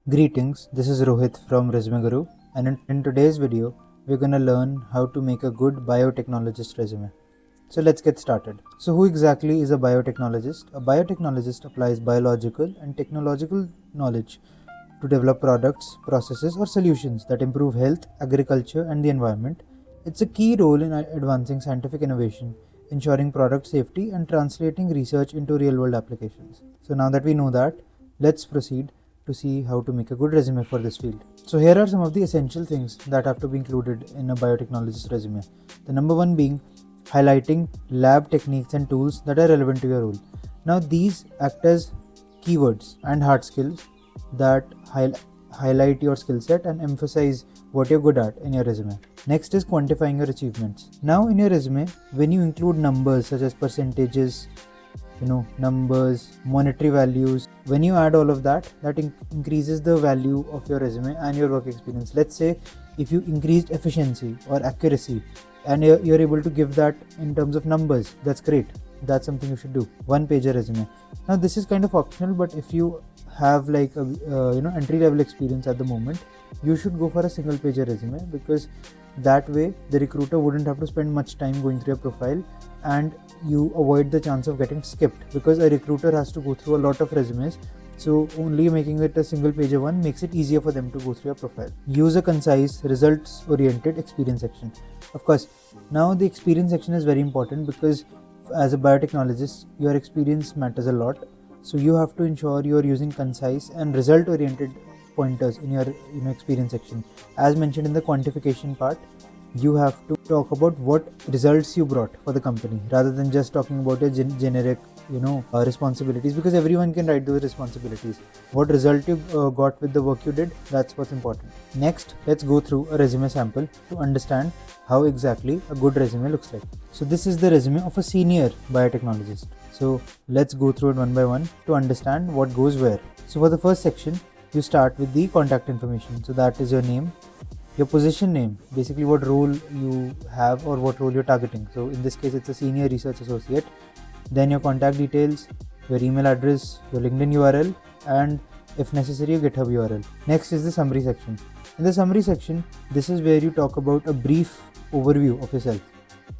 Greetings, this is Rohit from ResumeGuru, and in today's video, we're going to learn how to make a good biotechnologist resume. So let's get started. So who exactly is a biotechnologist? A biotechnologist applies biological and technological knowledge to develop products, processes, or solutions that improve health, agriculture, and the environment. It's a key role in advancing scientific innovation, ensuring product safety, and translating research into real-world applications. So now that we know that, let's proceed to see how to make a good resume for this field. So here are some of the essential things that have to be included in a biotechnologist resume. The number one being highlighting lab techniques and tools that are relevant to your role. Now these act as keywords and hard skills that highlight your skill set and emphasize what you're good at in your resume. Next is quantifying your achievements. Now in your resume, when you include numbers such as percentages, numbers, monetary values, when you add all of that increases the value of your resume and your work experience. Let's say if you increased efficiency or accuracy and you're able to give that in terms of numbers, that's great. That's something you should do. One pager resume. Now this is kind of optional, but if you have like a entry level experience at the moment, you should go for a single pager resume, because that way the recruiter wouldn't have to spend much time going through your profile and you avoid the chance of getting skipped, because a recruiter has to go through a lot of resumes. So only making it a single pager one makes it easier for them to go through your profile. Use a concise, results oriented experience section. Of course, now the experience section is very important, because as a biotechnologist, your experience matters a lot. So you have to ensure you are using concise and result oriented pointers in your experience section. As mentioned in the quantification part, you have to talk about what results you brought for the company, rather than just talking about your generic responsibilities, because everyone can write those responsibilities. What result you got with the work you did, that's what's important. Next, let's go through a resume sample to understand how exactly a good resume looks like. So this is the resume of a senior biotechnologist. So let's go through it one by one to understand what goes where. So for the first section, you start with the contact information. So that is your name, your position name, basically what role you have or what role you're targeting. So in this case, it's a senior research associate. Then your contact details, your email address, your LinkedIn URL, and if necessary, your GitHub URL. How is the summary section. In the summary section, this is where you talk about a brief overview of yourself.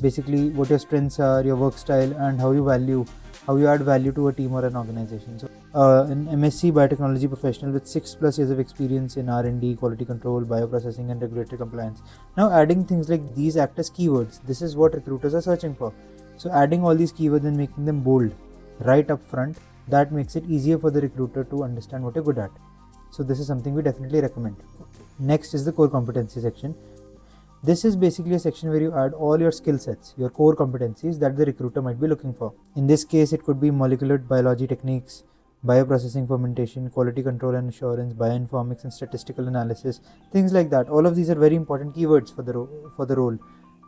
Basically what your strengths are, your work style, and how you add value to a team or an organization. So an MSc biotechnology professional with 6+ years of experience in R&D, quality control, bioprocessing, and regulatory compliance. Now adding things like these act as keywords. This is what recruiters are searching for. So adding all these keywords and making them bold right up front, that makes it easier for the recruiter to understand what you're good at. So this is something we definitely recommend. Next is the core competency section. This is basically a section where you add all your skill sets, your core competencies that the recruiter might be looking for. In this case, it could be molecular biology techniques, bioprocessing, fermentation, quality control and assurance, bioinformatics and statistical analysis, things like that. All of these are very important keywords for the role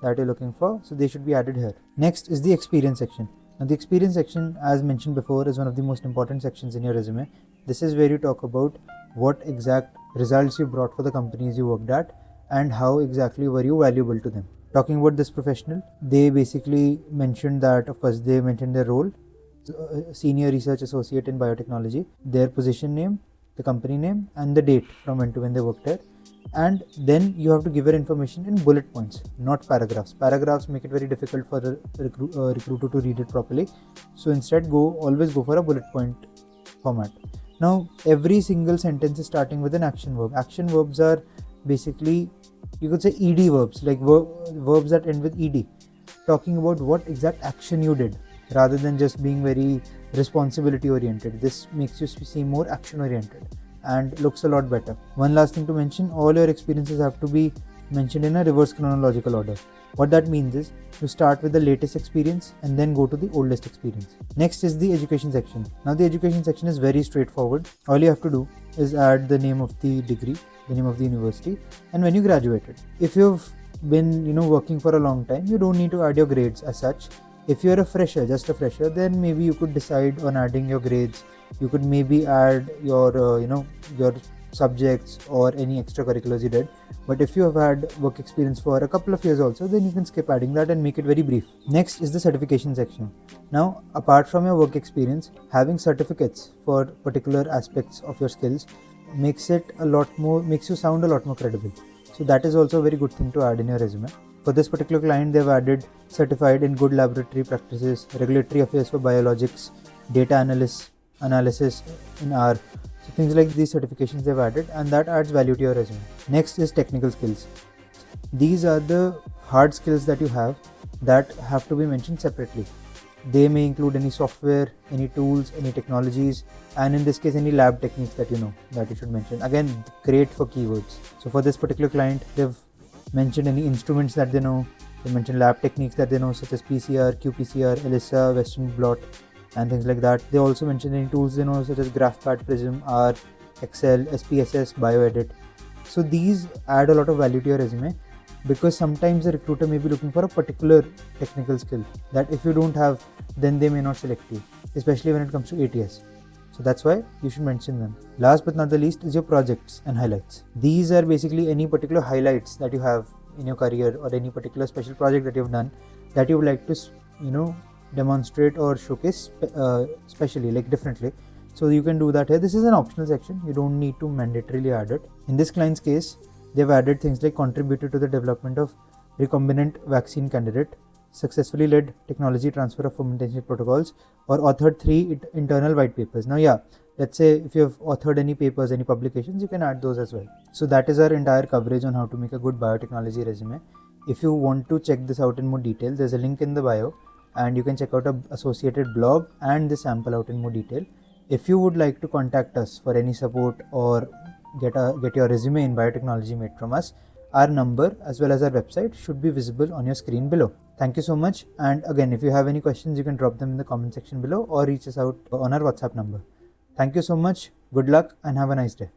that you're looking for, so they should be added here. Next is the experience section. Now the experience section, as mentioned before, is one of the most important sections in your resume. This is where you talk about what exact results you brought for the companies you worked at and how exactly were you valuable to them. Talking about this professional, they basically mentioned that, of course, they mentioned their role, senior research associate in biotechnology, their position name, the company name, and the date from when to when they worked there. And then you have to give your information in bullet points, not paragraphs. Paragraphs make it very difficult for the recruiter to read it properly. So instead, always go for a bullet point format. Now, every single sentence is starting with an action verb. Action verbs are basically, you could say, ED verbs, like verbs that end with ED, talking about what exact action you did, rather than just being very responsibility oriented. This makes you seem more action oriented and looks a lot better. One last thing to mention, all your experiences have to be mentioned in a reverse chronological order. What that means is you start with the latest experience and then go to the oldest experience. Next is the education section. Now the education section is very straightforward. All you have to do is add the name of the degree, the name of the university, and when you graduated. If you've been working for a long time, you don't need to add your grades as such. If you're just a fresher, then maybe you could decide on adding your grades. You could maybe add your your subjects or any extracurriculars you did. But if you have had work experience for a couple of years also, then you can skip adding that and make it very brief. Next is the certification section. Now, apart from your work experience, having certificates for particular aspects of your skills makes you sound a lot more credible. So that is also a very good thing to add in your resume. For this particular client, they've added certified in good laboratory practices, regulatory affairs for biologics, data analysis in R. So things like these certifications they've added, and that adds value to your resume. Next is technical skills. These are the hard skills that you have that have to be mentioned separately. They may include any software, any tools, any technologies, and in this case any lab techniques that you know that you should mention. Again, great for keywords. So for this particular client, they've mentioned any instruments that they know. They mentioned lab techniques that they know, such as PCR, qPCR, ELISA, Western blot, and things like that. They also mentioned any tools they know, such as GraphPad, Prism, R, Excel, SPSS, BioEdit. So these add a lot of value to your resume, because sometimes a recruiter may be looking for a particular technical skill that if you don't have, then they may not select you, especially when it comes to ATS. So that's why you should mention them. Last but not the least is your projects and highlights. These are basically any particular highlights that you have in your career, or any particular special project that you've done that you would like to demonstrate or showcase specially, like differently. So you can do that here. This is an optional section, you don't need to mandatorily add it. In this client's case, they've added things like contributed to the development of recombinant vaccine candidate, successfully led technology transfer of fermentation protocols, or authored 3 internal white papers. Now, let's say if you have authored any papers, any publications, you can add those as well. So that is our entire coverage on how to make a good biotechnology resume. If you want to check this out in more detail, there's a link in the bio, and you can check out an associated blog and the sample out in more detail. If you would like to contact us for any support or get your resume in biotechnology made from us, our number as well as our website should be visible on your screen below. Thank you so much, and again, if you have any questions, you can drop them in the comment section below or reach us out on our WhatsApp number. Thank you so much, good luck, and have a nice day.